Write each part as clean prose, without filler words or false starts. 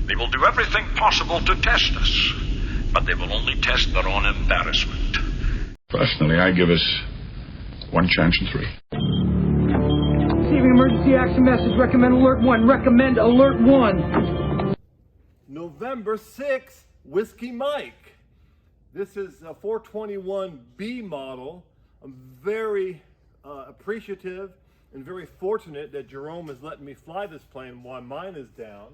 They will do everything possible to test us, but they will only test their own embarrassment. Personally, I give us 1 chance in 3. Receiving emergency action message. Recommend alert 1. Recommend alert 1. November 6th, Whiskey Mike. This is a 421B model. I'm very appreciative and very fortunate that Jerome is letting me fly this plane while mine is down.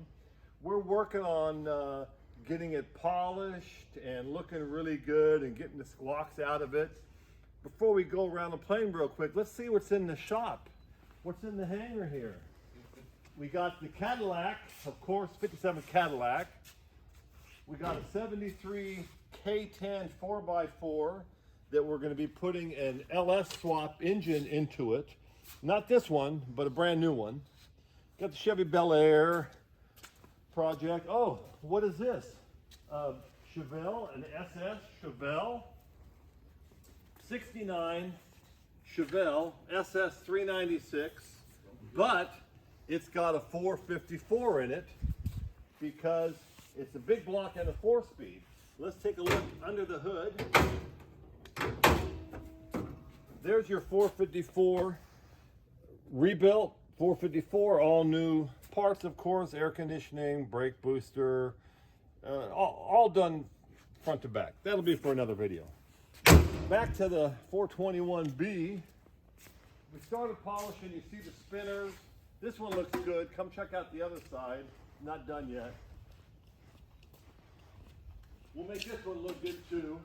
We're working on getting it polished and looking really good and getting the squawks out of it. Before we go around the plane real quick, let's see what's in the shop. What's in the hangar here? We got the Cadillac, of course, 57 Cadillac. We got a 73 K10 4x4 that we're going to be putting an LS swap engine into it. Not this one, but a brand new one. Got the Chevy Bel Air project. Oh, what is this? Chevelle, an SS Chevelle. 69 Chevelle SS 396, but it's got a 454 in it because it's a big block and a 4-speed. Let's take a look under the hood. There's your 454 rebuilt 454, all new parts, of course, air conditioning, brake booster, all done front to back. That'll be for another video. Back to the 421B. We started polishing. You see the spinners. This one looks good. Come check out the other side. Not done yet. We'll make this one look good too.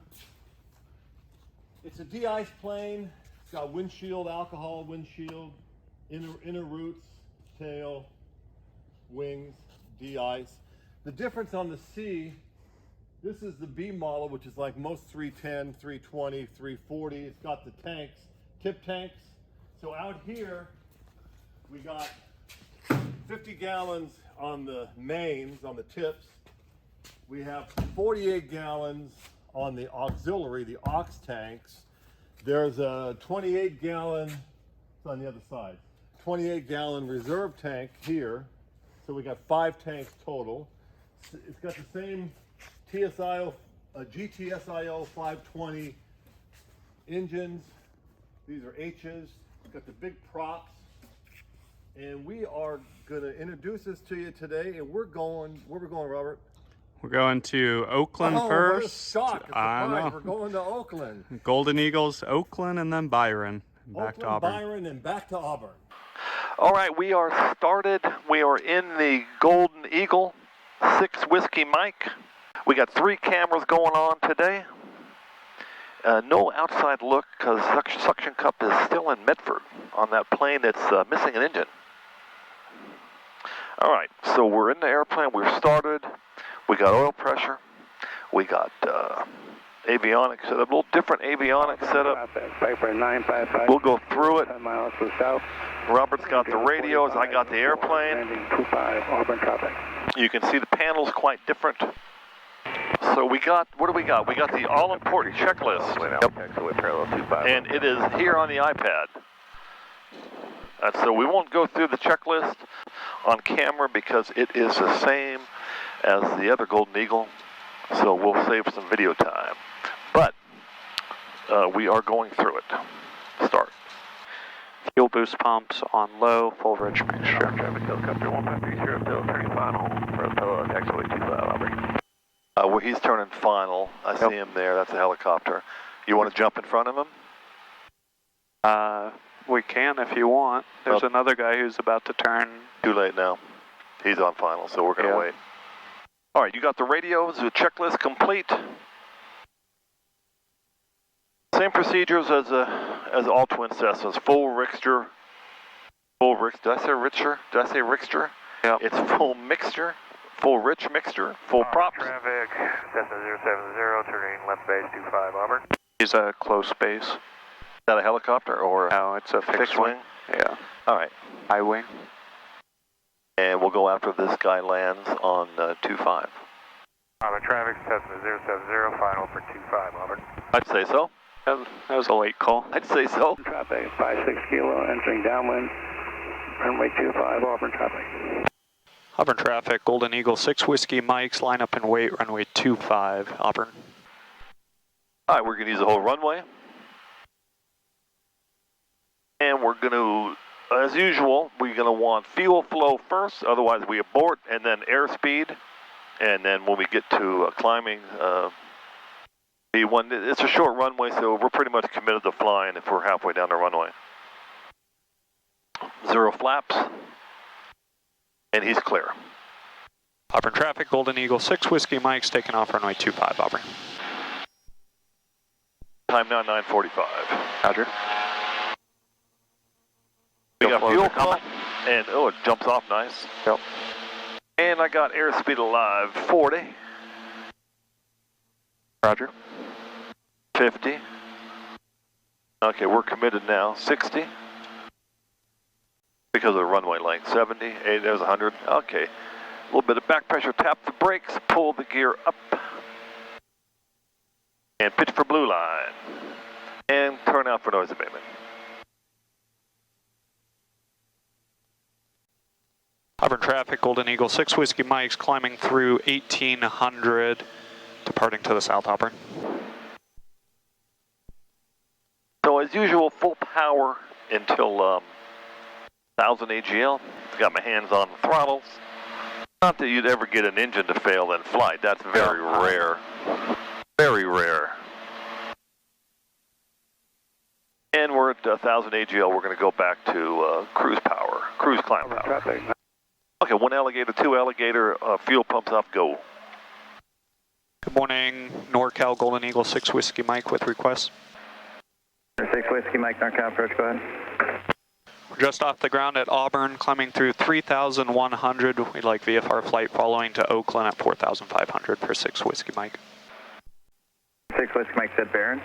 It's a de-ice plane. It's got windshield, alcohol windshield, inner roots, tail, wings, de-ice. The difference on the C, this is the B model, which is like most 310, 320, 340. It's got the tanks, tip tanks. So out here, we got 50 gallons on the mains, on the tips. We have 48 gallons on the auxiliary, the aux tanks. There's a 28 gallon, it's on the other side, 28 gallon reserve tank here. So we got 5 tanks total. It's got the same TSIO, GTSIO 520 engines. These are H's. It's got the big props. And we are going to introduce this to you today. And we're going, where are we going, Robert? We're going to Oakland first. What a shock. I know. We're going to Oakland. Golden Eagles, Oakland, and then Byron. Back Oakland, to Auburn. Byron, and back to Auburn. All right, we are started. We are in the Golden Eagle 6 Whiskey Mike. We got 3 cameras going on today. No outside look because suction cup is still in Medford on that plane that's missing an engine. All right, so we're in the airplane. We're started. We got oil pressure. We got avionics setup, a little different avionics setup. We'll go through it. 10 miles to the south. Robert's got the radios. I got the airplane. Landing 25 Auburn traffic. You can see the panels quite different. So we got, what do we got? We got the all-important checklist. Yep. And it is here on the iPad. And so we won't go through the checklist on camera because it is the same as the other Golden Eagle. So we'll save some video time. But we are going through it. Start. Fuel boost pumps on low, full rich mixture. Traffic helicopter 153 still turning final for taxiway 25 Auburn. Where he's turning final, I see him there. That's a helicopter. You want to jump in front of him? We can if you want. There's another guy who's about to turn. Too late now. He's on final, so we're going to wait. All right, you got the radios, the checklist complete. Same procedures as all twin Cessnas. Full Rixter. Did I say Rixter? Did I say Rixter? Yeah. It's full mixture. Full rich mixture. Full props. Traffic, Cessna 070, turning left base 25 Auburn. He's a close base. Is that a helicopter or No, it's a fixed wing. Yeah. All right. High wing. And we'll go after this guy lands on 25. Auburn traffic, Cessna 070, final for 25 Auburn. I'd say so. That was a late call. I'd say so. Traffic 56 kilo, entering downwind, runway 25 Auburn traffic. Auburn traffic, Golden Eagle 6 Whiskey Mike's, line up and wait, runway 25, Auburn. All right, we're going to use the whole runway. And we're going to, as usual, we're going to want fuel flow first, otherwise we abort, and then airspeed. And then when we get to climbing, B1, it's a short runway, so we're pretty much committed to flying if we're halfway down the runway. 0 flaps, and he's clear. Auburn traffic, Golden Eagle 6 Whiskey Mike's, taking off runway 25, Auburn. Time now 9:45. Roger. We got fuel coming, and oh, it jumps off nice. Yep. And I got airspeed alive, 40. Roger. 50. Okay, we're committed now, 60. Because of the runway length, 70, 80, there's 100. Okay, a little bit of back pressure, tap the brakes, pull the gear up. And pitch for blue line. And turn out for noise abatement. Auburn traffic, Golden Eagle 6 Whiskey Mike's, climbing through 1800, departing to the south, Auburn. So as usual, full power until 1000 AGL. Got my hands on the throttles. Not that you'd ever get an engine to fail in flight. That's very rare. Very rare. And we're at 1000 AGL. We're going to go back to cruise power, cruise climb power. Okay, 1 alligator, 2 alligator, fuel pumps up, go. Good morning, NorCal Golden Eagle 6 Whiskey Mike with request. 6 Whiskey Mike, NorCal approach, go ahead. We're just off the ground at Auburn, climbing through 3,100. We'd like VFR flight following to Oakland at 4,500 for 6 Whiskey Mike. 6 Whiskey Mike, said Baron.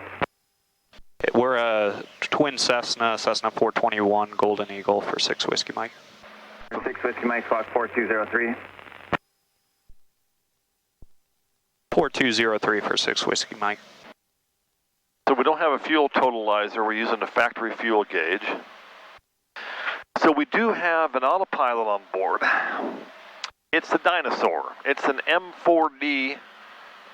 We're a twin Cessna 421 Golden Eagle for 6 Whiskey Mike. 6 Whiskey Mike, Fox 4203. 4203 for 6 Whiskey Mike. So we don't have a fuel totalizer. We're using a factory fuel gauge. So we do have an autopilot on board. It's the Dinosaur. It's an M4D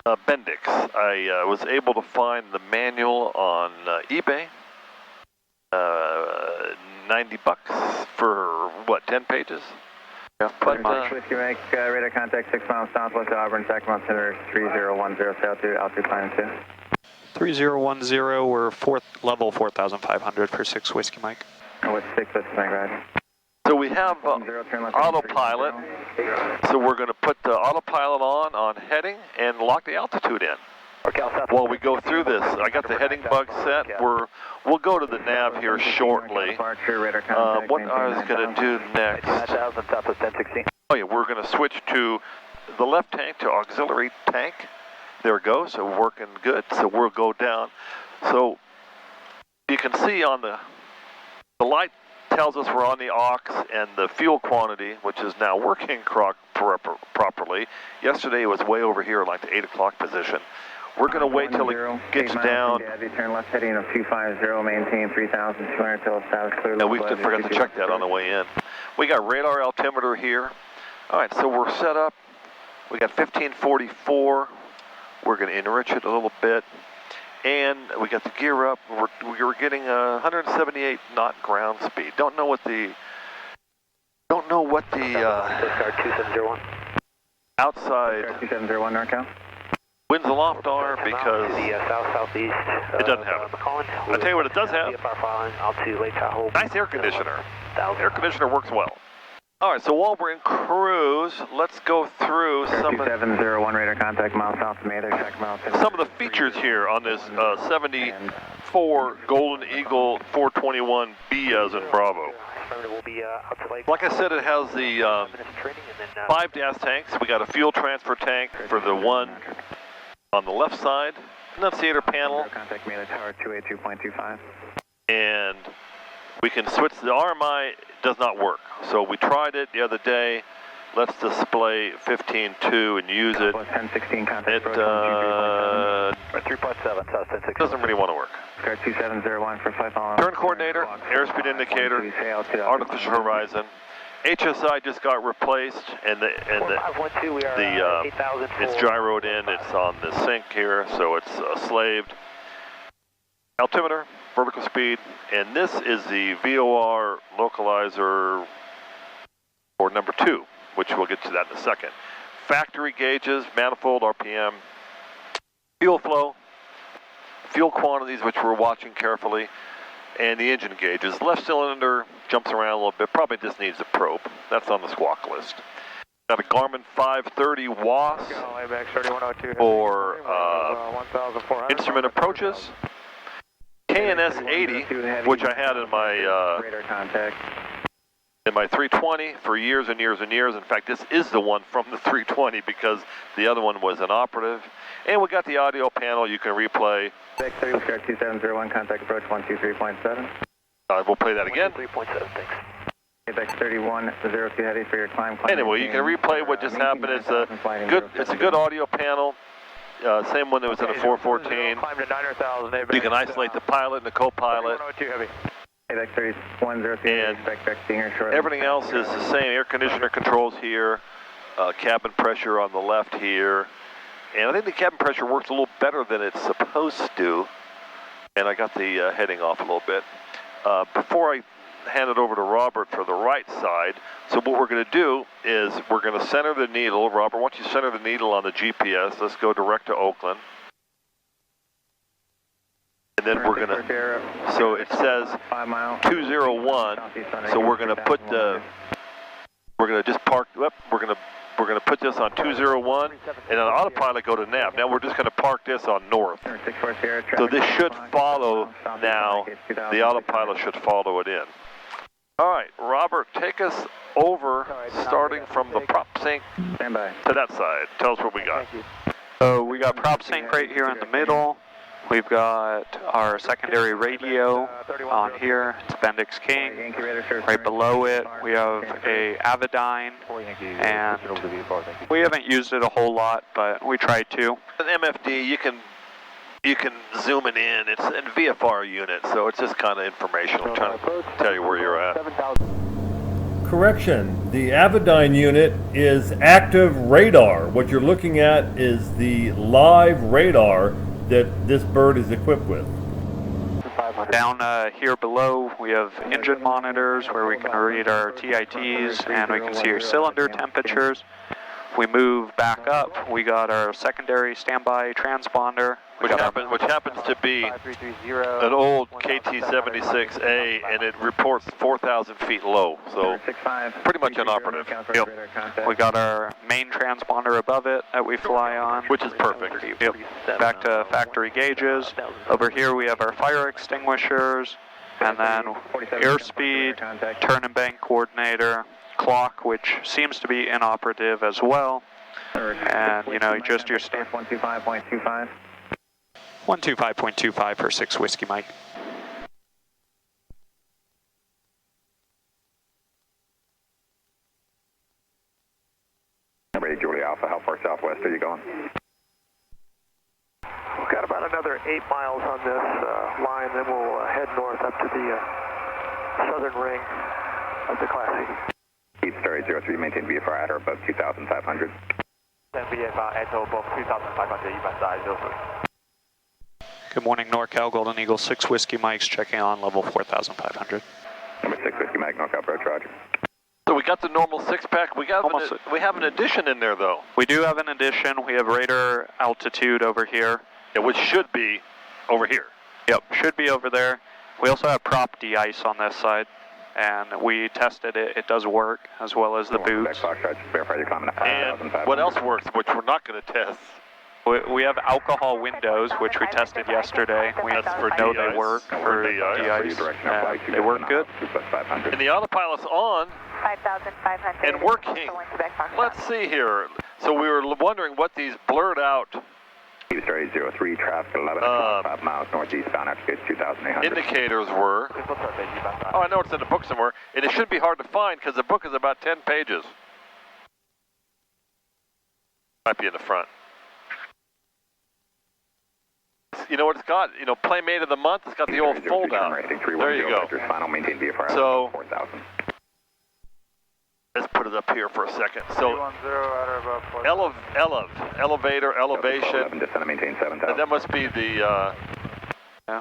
Bendix. I was able to find the manual on eBay. $90 for what, 10 pages? Yeah, but Whiskey Mike, radar contact 6 miles southwest of Auburn, Sacramento Center, 3010, altitude climb 2. 3010, we're level 4,500 for 6 Whiskey Mike. What's 6 Whiskey Mike, right? So we have autopilot. So we're going to put the autopilot on heading and lock the altitude in. While we go through this, I got the heading bug set. We'll go to the nav here shortly. What I was going to do next. Oh yeah, we're going to switch to the left tank to auxiliary tank. There we go. So working good. So we'll go down. So you can see on the light tells us we're on the aux, and the fuel quantity, which is now working properly. Yesterday it was way over here, like the 8 o'clock position. We're going to wait till it gets down. Turn left heading of 250, maintain 3,200 till established clear. Yeah, we forgot to check that on the way in. We got radar altimeter here. All right, so we're set up. We got 1544. We're going to enrich it a little bit. And we got the gear up. We're getting 178 knot ground speed. Don't know what the outside 2701 NorCal. winds aloft are, because south-southeast. It doesn't have it. I'll tell you what it does have. Nice air conditioner. Air conditioner works well. All right, so while we're in cruise, let's go through some of 2701 radar contact mile south of Mather, Sacramento. some of the features here on this 74 Golden Eagle 421B as in Bravo. Like I said, it has the 5 gas tanks. We got a fuel transfer tank for the one on the left side, annunciator panel, Contact Mather Tower 282.25. and we can switch. The RMI does not work, so we tried it the other day. Let's display 15.2 and use it. 1016 contact. It 3.7 south 1016. doesn't really want to work. Car 2701 for flight follow. Turn coordinator, airspeed indicator, artificial horizon. HSI just got replaced, and it's gyroed in. It's on the sync here, so it's slaved. Altimeter, vertical speed, and this is the VOR localizer for number 2, which we'll get to that in a second. Factory gauges, manifold, RPM, fuel flow, fuel quantities, which we're watching carefully, and the engine gauges. Left cylinder jumps around a little bit, probably just needs a probe. That's on the squawk list. Got a Garmin 530 WAS for instrument approaches. KNS 80, which I had in my 320 for years and years and years. In fact, this is the one from the 320 because the other one was inoperative. And we got the audio panel you can replay. 2701, contact approach 123.7. We'll play that again. 3.7, Apex 3102 heavy for your climb. Anyway, you can replay what just happened. It's a good audio panel. Same one that was in a 414. You can isolate the pilot and the co-pilot. Apex 3102 and everything else is the same. Air conditioner controls here. Cabin pressure on the left here. And I think the cabin pressure works a little better than it's supposed to. And I got the heading off a little bit. Before I hand it over to Robert for the right side, so what we're going to do is we're going to center the needle. Robert, once you center the needle on the GPS, let's go direct to Oakland. And then we're going to, so it says 201, so we're going to put the, we're going to just park, we're going to put this on 201, and on autopilot go to nav. Now we're just going to park this on north. So this should follow now, the autopilot should follow it in. All right, Robert, take us over, starting from the prop sync to that side. Tell us what we got. So we got prop sync right here in the middle. We've got our secondary radio on here. It's Bendix King. Right below it, we have a Avidyne, and we haven't used it a whole lot, but we tried to. An MFD, you can zoom it in. It's a VFR unit, so it's just kind of informational. I'm trying to tell you where you're at. Correction, the Avidyne unit is active radar. What you're looking at is the live radar that this bird is equipped with. Down here below, we have engine monitors where we can read our TITs and we can see our cylinder temperatures. We move back up, we got our secondary standby transponder. Which happens to be an old KT-76A, and it reports 4,000 feet low, so pretty much inoperative. Yep. We got our main transponder above it that we fly on. Which is perfect. Yep. Back to factory gauges. Over here we have our fire extinguishers, and then airspeed, turn and bank coordinator, clock, which seems to be inoperative as well, and just your standard 125.25. 125.25 for 6 Whiskey Mike. Ready, Julie Alpha, how far southwest are you going? We've got about another 8 miles on this line, then we'll head north up to the southern ring of the Class E. East Story 03, maintain VFR at or above 2,500. Then VFR at or above 2,500, you must eyes over. Good morning, NorCal, Golden Eagle, 6 Whiskey Mikes, checking on level 4,500. Number 6 Whiskey Mike, NorCal approach, roger. So we got the normal 6-pack. We have an addition in there, though. We do have an addition. We have radar altitude over here. Yeah, which should be over here. Yep, should be over there. We also have prop de-ice on this side, and we tested it. It does work, as well as the boots. And what else works, which we're not going to test? We have alcohol windows, which we tested yesterday. We know they work for de-ice. They work good. And the autopilot's on 5,500 and working. Let's see here. So we were wondering what these blurred out Story 03, traffic 11.5 miles northeastbound after 2,800. indicators were. Oh, I know it's in the book somewhere. And it should be hard to find because the book is about 10 pages. Might be in the front. You know what it's got? Playmate of the month. It's got the old fold out. There you go. So let's put it up here for a second. So, elevator, elevation. And that must be the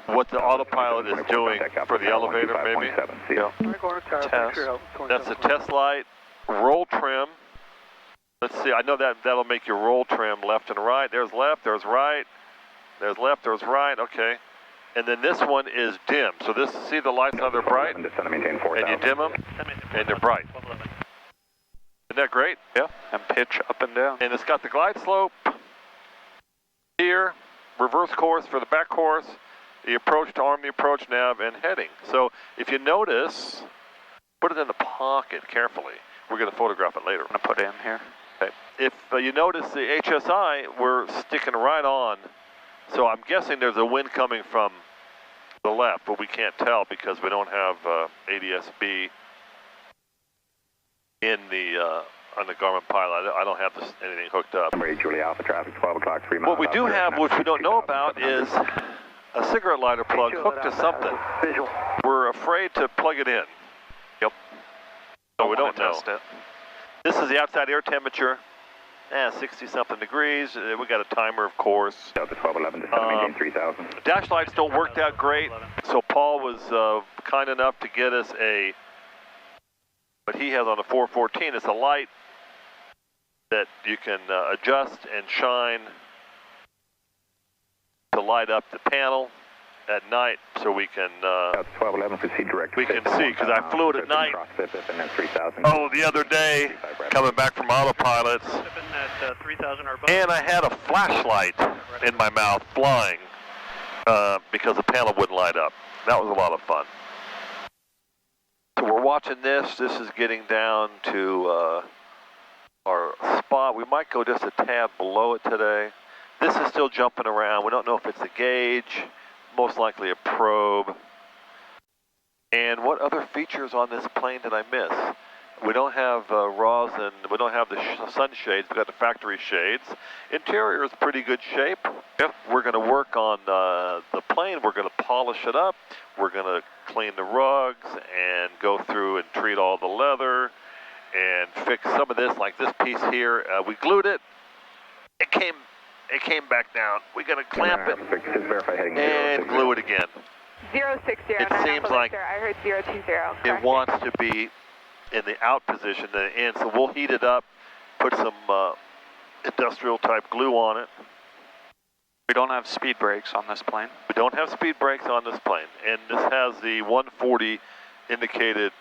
what the autopilot is doing for the elevator, maybe. Yeah. Test. That's the test light. Roll trim. Let's see. I know that'll make your roll trim left and right. There's left. There's right. There's left. There's right. Okay. And then this one is dim. So this, see the lights how they're bright? And you dim them, and they're bright. Isn't that great? Yeah. And pitch up and down. And it's got the glide slope here, reverse course for the back course, the approach to arm the approach nav, and heading. So if you notice, put it in the pocket carefully. We're going to photograph it later. I'm going to put it in here. Okay. If you notice the HSI, we're sticking right on. So I'm guessing there's a wind coming from the left, but we can't tell because we don't have ADS-B in the on the Garmin Pilot. I don't have anything hooked up. Number 8 Julie Alpha traffic, 12 o'clock, 3 miles. What we do have, which we don't know about, is a cigarette lighter plug hooked to something. We're afraid to plug it in. Yep. So we don't know. Test it. This is the outside air temperature. 60-something degrees. We got a timer, of course. Delta 1211 to maintain 3000. Dash lights don't work that great, so Paul was kind enough to get us what he has on a 414. It's a light that you can adjust and shine to light up the panel at night, so we can 1211 proceed direct. We can see, because I flew it at night. Oh, the other day, coming back from autopilots, and I had a flashlight in my mouth flying because the panel wouldn't light up. That was a lot of fun. So we're watching this. This is getting down to our spot. We might go just a tad below it today. This is still jumping around. We don't know if it's a gauge, most likely a probe. And what other features on this plane did I miss? We don't have rosin, we don't have the sunshades, we got the factory shades. Interior is pretty good shape. Yep. We're going to work on the plane, we're going to polish it up, we're going to clean the rugs and go through and treat all the leather and fix some of this, like this piece here. We glued it, it came back down. We got to clamp it and glue it again. 060. It seems like I heard 020. It wants to be in the out position than in, so we'll heat it up, put some industrial type glue on it. We don't have speed brakes on this plane. We don't have speed brakes on this plane, and this has the 140 indicated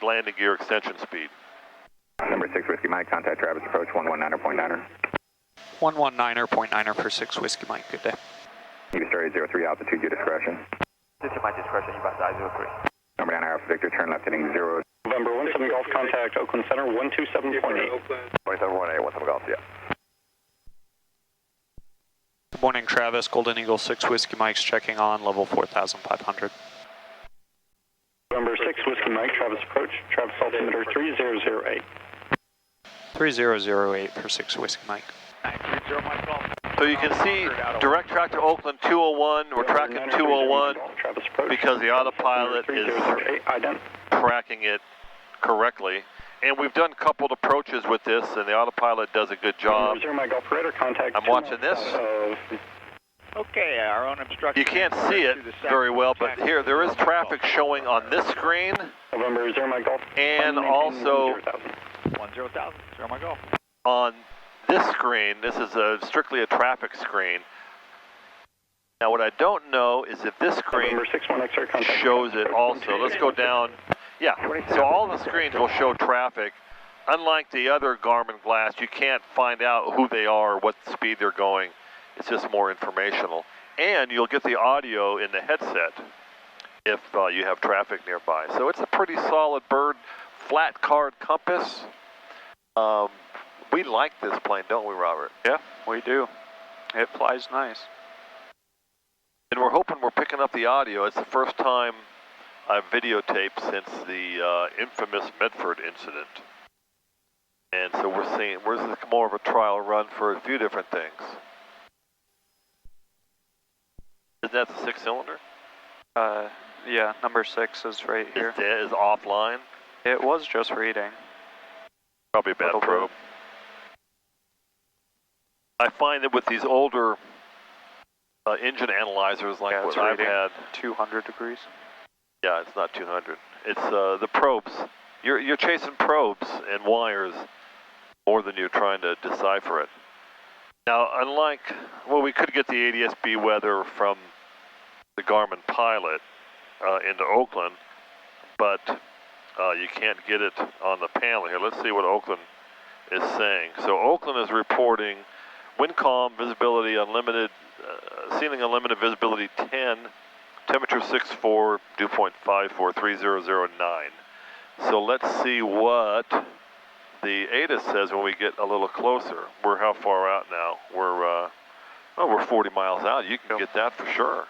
landing gear extension speed. Number 6 Whiskey Mike, contact Travis approach 119.9er. 119.9er for 6 Whiskey Mike, good day. You started 03 altitude, your discretion. This is my discretion, you must I-03. Number 9 Alpha Victor, turn left heading 0. November 17 Golf, contact Oakland Center 127.8. 2718, 17 Golf, yeah. Good morning, Travis. Golden Eagle 6 Whiskey Mike's checking on, level 4,500. November 6 Whiskey Mike, Travis approach, Travis altimeter 3008. 3008 for 6 Whiskey Mike. So you can see direct track to Oakland 201. We're tracking 201 because the autopilot is tracking it correctly. And we've done coupled approaches with this, and the autopilot does a good job. I'm watching this. Okay, our own obstruction. You can't see it very well, but here there is traffic showing on this screen, and also 10,000, 0 my golf. on this screen. This is strictly a traffic screen. Now what I don't know is if this screen shows it also. Let's go down. Yeah, so all the screens will show traffic. Unlike the other Garmin Glass, you can't find out who they are, what speed they're going. It's just more informational. And you'll get the audio in the headset if you have traffic nearby. So it's a pretty solid bird, flat card compass. We like this plane, don't we, Robert? Yeah, we do. It flies nice. And we're hoping we're picking up the audio. It's the first time I've videotaped since the infamous Medford incident. And so we're seeing, where's this more of a trial run for a few different things. Isn't that the 6-cylinder? Yeah, number 6 is right here. Is offline? It was just reading. Probably a bad probe. I find that with these older engine analyzers like what I've had, 200 degrees. Yeah, it's not 200. It's the probes. You're chasing probes and wires more than you're trying to decipher it. Now, unlike, well, we could get the ADS-B weather from the Garmin Pilot into Oakland, but you can't get it on the panel here. Let's see what Oakland is saying. So Oakland is reporting wind calm, visibility unlimited, ceiling unlimited, visibility 10, temperature 64, dew point 54, 3009. So let's see what the ATIS says when we get a little closer. We're how far out now? We're 40 miles out. You can get that for sure.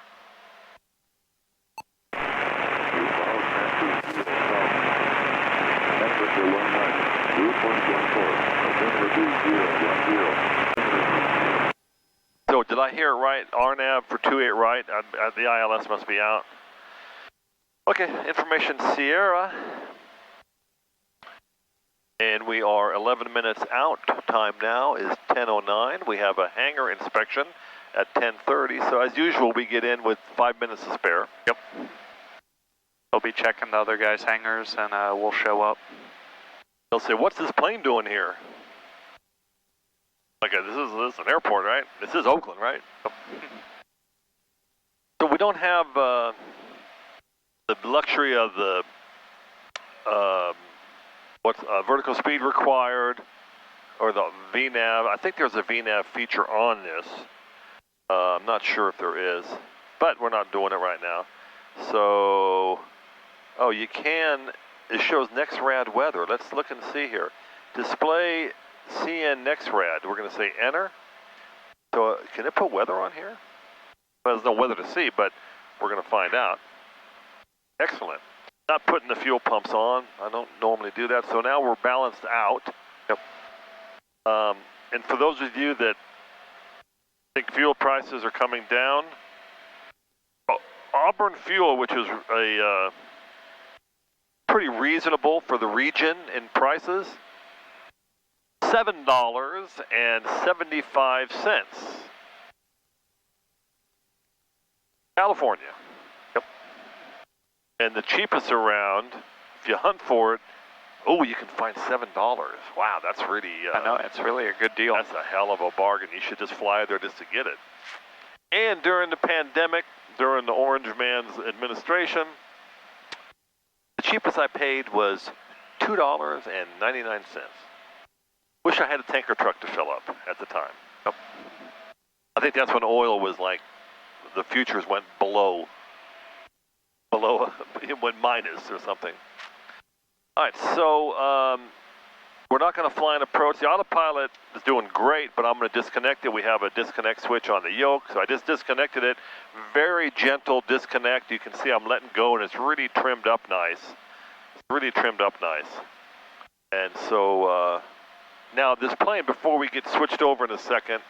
So did I hear it right? RNAV for 28 right? The ILS must be out. Okay, information Sierra. And we are 11 minutes out. Time now is 10:09. We have a hangar inspection at 10:30. So as usual, we get in with 5 minutes to spare. Yep. They'll be checking the other guys' hangars, and we'll show up. They'll say, "What's this plane doing here?" Okay, this is an airport, right? This is Oakland, right? So we don't have the luxury of the vertical speed required, or the VNAV. I think there's a VNAV feature on this. I'm not sure if there is, but we're not doing it right now. So, oh, you can, it shows NEXRAD weather. Let's look and see here. Display CN NEXRAD. We're going to say enter. So can it put weather on here? Well, there's no weather to see, but we're going to find out. Excellent. Not putting the fuel pumps on. I don't normally do that. So now we're balanced out. Yep. And for those of you that think fuel prices are coming down, Auburn fuel, which is a pretty reasonable for the region in prices, $7.75. California. Yep. And the cheapest around, if you hunt for it, oh, you can find $7. Wow, that's really... I know, it's really a good deal. That's a hell of a bargain. You should just fly there just to get it. And during the pandemic, during the Orange Man's administration, the cheapest I paid was $2.99. Wish I had a tanker truck to fill up at the time. Yep. I think that's when oil was like, the futures went below, it went minus or something. All right, so we're not going to fly an approach. The autopilot is doing great, but I'm going to disconnect it. We have a disconnect switch on the yoke, so I just disconnected it. Very gentle disconnect. You can see I'm letting go, and it's really trimmed up nice. It's really trimmed up nice. And so now this plane, before we get switched over in a second,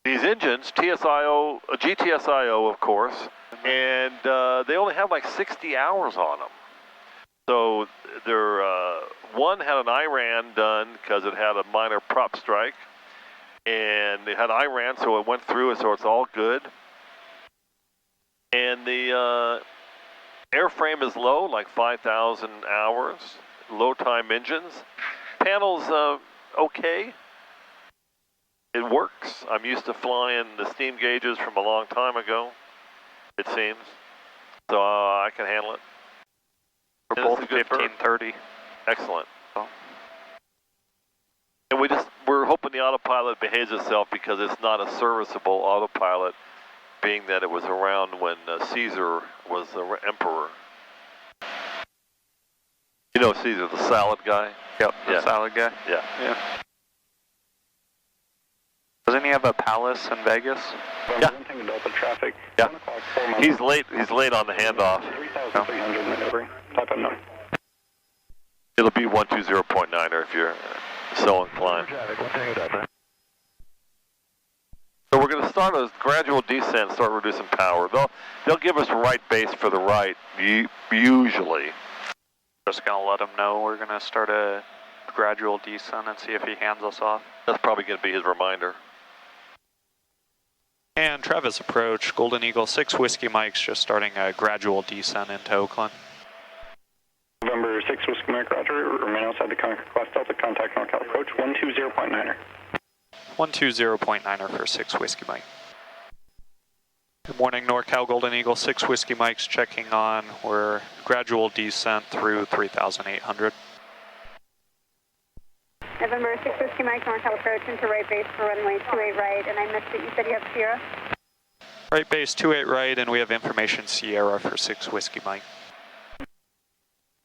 these engines, TSIO, GTSIO, of course, and they only have like 60 hours on them. So they're, one had an IRAN done because it had a minor prop strike, and they had IRAN, so it went through, so it's all good. And the airframe is low, like 5,000 hours, low time engines. Panels, okay. It works. I'm used to flying the steam gauges from a long time ago, it seems. So I can handle it. We're both 1530. Excellent. Oh. And we're hoping the autopilot behaves itself because it's not a serviceable autopilot, being that it was around when Caesar was the emperor. You know Caesar, the salad guy? Yep, the salad guy. Yeah. Yeah. Doesn't he have a palace in Vegas? Yeah. Traffic. Yeah. He's late on the handoff. 3,300 maneuvering. Type unknown. It'll be 120.9er if you're so inclined. So we're going to start a gradual descent, start reducing power. They'll give us right base for the right, usually. Just going to let them know we're going to start a gradual descent and see if he hands us off. That's probably going to be his reminder. And Travis approach, Golden Eagle 6 Whiskey Mike's just starting a gradual descent into Oakland. November 6 Whiskey Mike, roger. Remain outside the Concord Class Delta. Contact NorCal approach 120.9er. 120.9er for 6 Whiskey Mike. Good morning, NorCal Golden Eagle 6 Whiskey Mike's checking on. We're gradual descent through 3,800. November 6 Whiskey Mike, NorCal approach into right base for runway 28 right, and I missed it. You said you have Sierra? Right base 28 right, and we have information Sierra for 6 Whiskey Mike.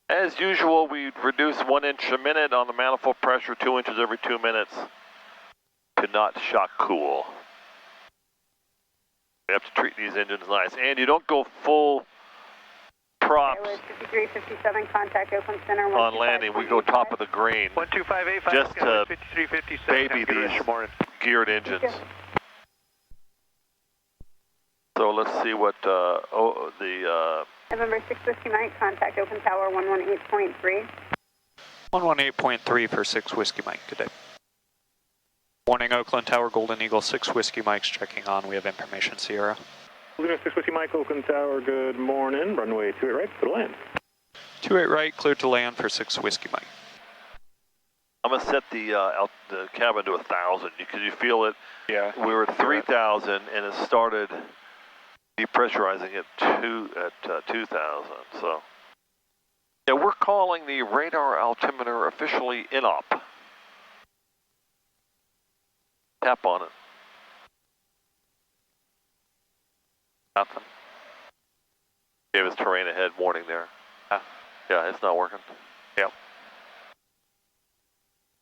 As usual, we reduce 1 inch a minute on the manifold pressure, 2 inches every 2 minutes to not shock cool. We have to treat these engines nice. And you don't go full props 5357, contact Oakland Center. on landing. We go top of the green 12585, just to 5357. baby these geared engines. So let's see what November 6 Whiskey Mike, contact Open Tower 118.3. 118.3 for 6 Whiskey Mike, good day. Morning, Oakland Tower, Golden Eagle 6 Whiskey Mike's checking on. We have information Sierra. Golden Eagle 6 Whiskey Mike, Oakland Tower, good morning. Runway 28 right, clear to land. 28 right, cleared to land for 6 Whiskey Mike. I'm going to set the cabin to 1,000 because you feel it. Yeah. We were at 3,000 and it started depressurizing at 2,000. So yeah, we're calling the radar altimeter officially in-op. Tap on it. Nothing. Gave us terrain ahead warning there. Yeah, it's not working. Yep.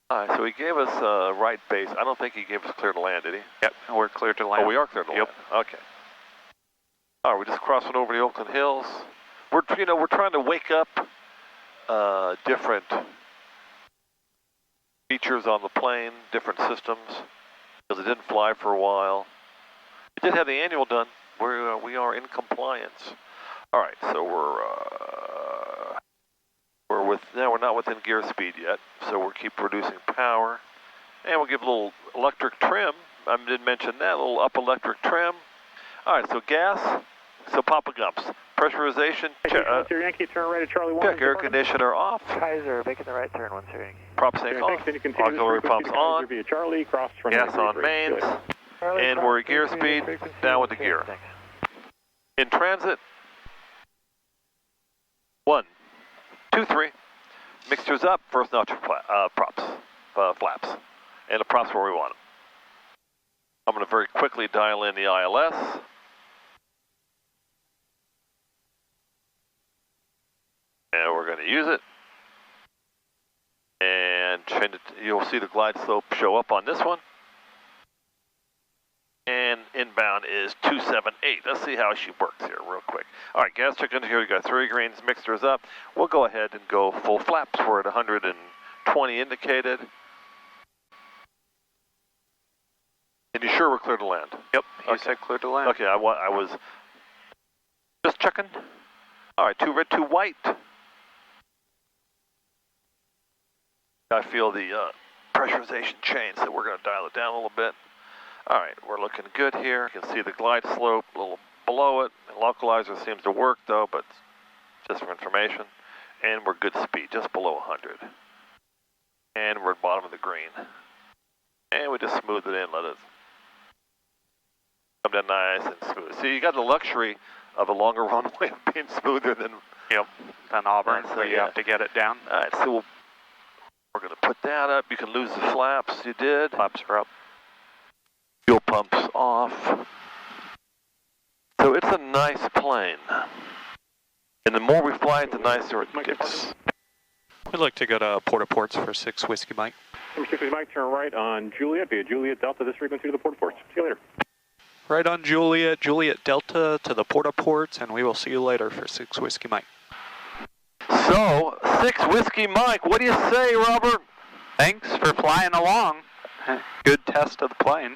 All right, so he gave us right base. I don't think he gave us clear to land, did he? Yep, we're clear to land. Oh, we are clear to land. Okay. All right, we're just crossing over the Oakland Hills. We're trying to wake up different features on the plane, different systems, because it didn't fly for a while. It did have the annual done. We are in compliance. All right, so we're not within gear speed yet, so we'll keep reducing power, and we'll give a little electric trim. I didn't mention that, a little up electric trim. All right, so gas. So Papa Gumps, pressurization. Yankee, turn right at Charlie 1. Check air conditioner off. Kaiser, making the right turn, 1 Yankee. Prop sync off. Auxiliary pumps on. Charlie, cross Gas on mains. And we're at gear speed. Down with the gear. In transit. 1, 2, 3. Mixtures up. First notch props, flaps, and the props where we want them. I'm going to very quickly dial in the ILS. And we're going to use it. And change it. You'll see the glide slope show up on this one. And inbound is 278. Let's see how she works here real quick. All right, gas check in here. We got 3 greens, mixtures up. We'll go ahead and go full flaps. We're at 120 indicated. And you sure we're clear to land? Yep, you said clear to land. Okay, I was just checking. All right, 2 red, 2 white. I feel the pressurization change, so we're going to dial it down a little bit. All right, we're looking good here. You can see the glide slope a little below it. The localizer seems to work though, but just for information. And we're good speed, just below 100. And we're at bottom of the green. And we just smooth it in, let it come down nice and smooth. See, you got the luxury of a longer runway of being smoother than Auburn, so you have to get it down. All right, so we're going to put that up. You can lose the flaps. You did. Flaps are up. Fuel pumps off. So it's a nice plane. And the more we fly it, the nicer it gets. We'd like to go to Port-a-Ports for 6 Whiskey Mike. Number 6 Whiskey Mike, turn right on Juliet via Juliet Delta, this frequency to the Port-a-Ports. See you later. Right on Juliet, Juliet Delta to the Port-a-Ports, and we will see you later for 6 Whiskey Mike. So, 6 Whiskey Mike, what do you say, Robert? Thanks for flying along. Good test of the plane.